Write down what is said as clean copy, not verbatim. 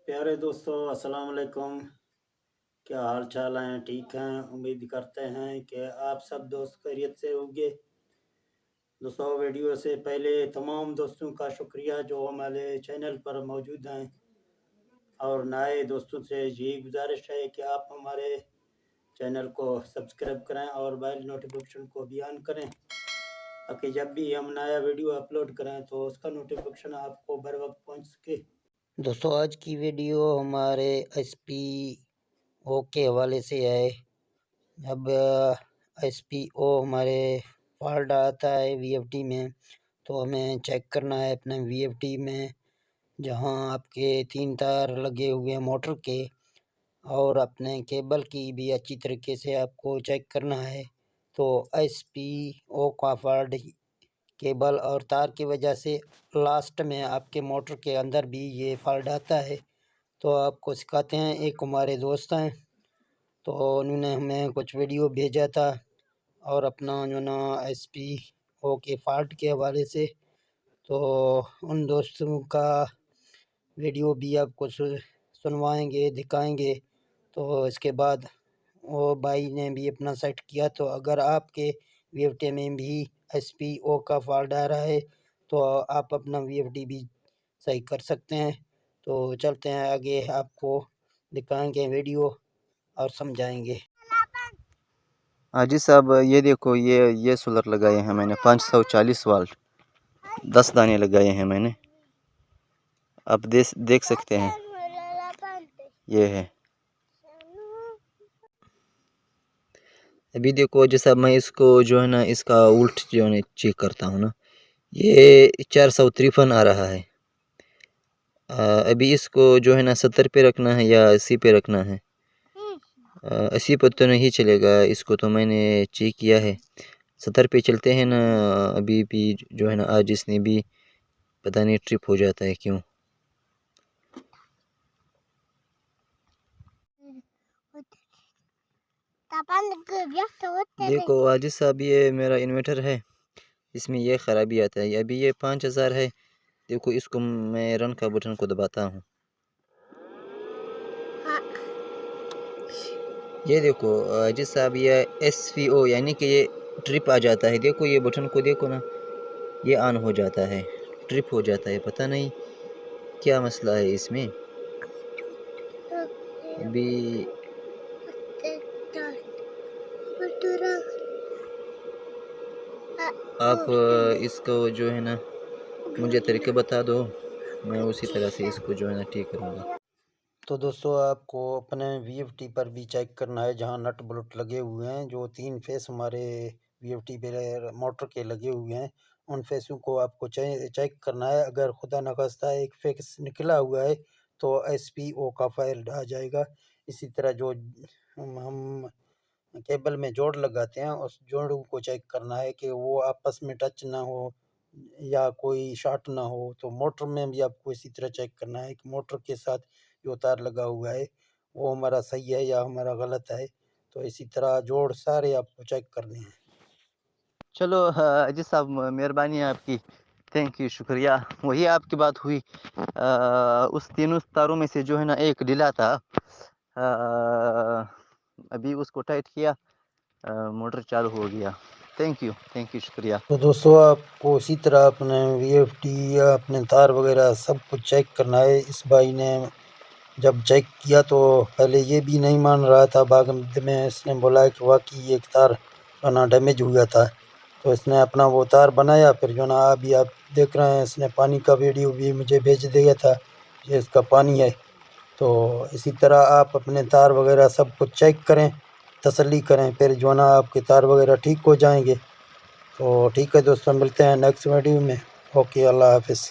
प्यारे दोस्तों, अस्सलाम वालेकुम। क्या हाल चाल हैं? ठीक हैं? उम्मीद करते हैं कि आप सब दोस्त खैरियत से होंगे। दोस्तों, वीडियो से पहले तमाम दोस्तों का शुक्रिया जो हमारे चैनल पर मौजूद हैं, और नए दोस्तों से यही गुजारिश है कि आप हमारे चैनल को सब्सक्राइब करें और बेल नोटिफिकेशन को भी ऑन करें, ताकि जब भी हम नया वीडियो अपलोड करें तो उसका नोटिफिकेशन आपको बर वक्त पहुँच सके। दोस्तों, आज की वीडियो हमारे SPO के हवाले से है। जब SPO हमारे फॉल्ट आता है VFD में, तो हमें चेक करना है अपने VFD में, जहां आपके 3 तार लगे हुए हैं मोटर के, और अपने केबल की भी अच्छी तरीके से आपको चेक करना है। तो SPO का फॉल्ट केबल और तार की वजह से लास्ट में आपके मोटर के अंदर भी ये फॉल्ट आता है। तो आपको सिखाते हैं। एक हमारे दोस्त हैं, तो उन्होंने हमें कुछ वीडियो भेजा था और अपना जो ना SPO के फॉल्ट के हवाले से, तो उन दोस्तों का वीडियो भी आपको सुनवाएंगे, दिखाएंगे। तो इसके बाद वो भाई ने भी अपना सेट किया। तो अगर आपके VFD में भी SPO का फॉल्ट आ रहा है तो आप अपना VFD भी सही कर सकते हैं। तो चलते हैं आगे, आपको दिखाएंगे वीडियो और समझाएंगे। हाजी साहब, ये देखो, ये सोलर लगाए हैं मैंने 540 वाल्ट 10 दाने लगाए हैं मैंने। आप देख सकते हैं, ये है। अभी देखो, जैसा मैं इसको जो है ना, इसका उल्ट जो है चेक करता हूँ ना, ये 453 आ रहा है। अभी इसको जो है ना 70 पे रखना है या 80 पे रखना है। 80 पर तो नहीं चलेगा, इसको तो मैंने चेक किया है। 70 पे चलते हैं ना। अभी भी जो है ना, आज इसने भी पता नहीं ट्रिप हो जाता है क्यों। देखो आजिज साहब, ये मेरा इन्वर्टर है, इसमें ये ख़राबी आता है। अभी ये 5000 है। देखो, इसको मैं रन का बटन को दबाता हूँ। ये देखो आजिज साहब, ये SPO यानी कि ये ट्रिप आ जाता है। देखो, ये बटन को देखो ना, ये ऑन हो जाता है, ट्रिप हो जाता है। पता नहीं क्या मसला है इसमें। अभी आप इसको जो है ना, मुझे तरीके बता दो, मैं उसी तरह से इसको जो है ना ठीक करूँगा। तो दोस्तों, आपको अपने VFD पर भी चेक करना है, जहां नट बोल्ट लगे हुए हैं, जो 3 फेस हमारे VFD पे मोटर के लगे हुए हैं, उन फेसों को आपको चेक करना है। अगर खुदा न खास्ता एक फेस निकला हुआ है तो SPO का फाइल आ जाएगा। इसी तरह जो हम केबल में जोड़ लगाते हैं, उस जोड़ को चेक करना है कि वो आपस में टच ना हो या कोई शॉर्ट ना हो। तो मोटर में भी आपको इसी तरह चेक करना है कि मोटर के साथ जो तार लगा हुआ है वो हमारा सही है या हमारा गलत है। तो इसी तरह जोड़ सारे आपको चेक करने हैं। चलो अजी साहब, मेहरबानी है आपकी, थैंक यू, शुक्रिया। वही आपकी बात हुई। उस तीनों तारों में से जो है ना एक ढीला था। अभी उसको टाइट किया, मोटर चालू हो गया। थैंक यू, शुक्रिया। तो दोस्तों, आपको इसी तरह अपने VFD या अपने तार वगैरह सब कुछ चेक करना है। इस भाई ने जब चेक किया तो पहले ये भी नहीं मान रहा था, बाद में इसने बोला कि वाकई एक तार ना डैमेज हुआ था। तो इसने अपना वो तार बनाया। फिर जो ना अभी आप देख रहे हैं, इसने पानी का वीडियो भी मुझे भेज दिया था, ये इसका पानी है। तो इसी तरह आप अपने तार वगैरह सब कुछ चेक करें, तसल्ली करें, फिर जो ना आपके तार वगैरह ठीक हो जाएंगे। तो ठीक है दोस्तों, मिलते हैं नेक्स्ट वीडियो में। ओके, अल्लाह हाफिज़।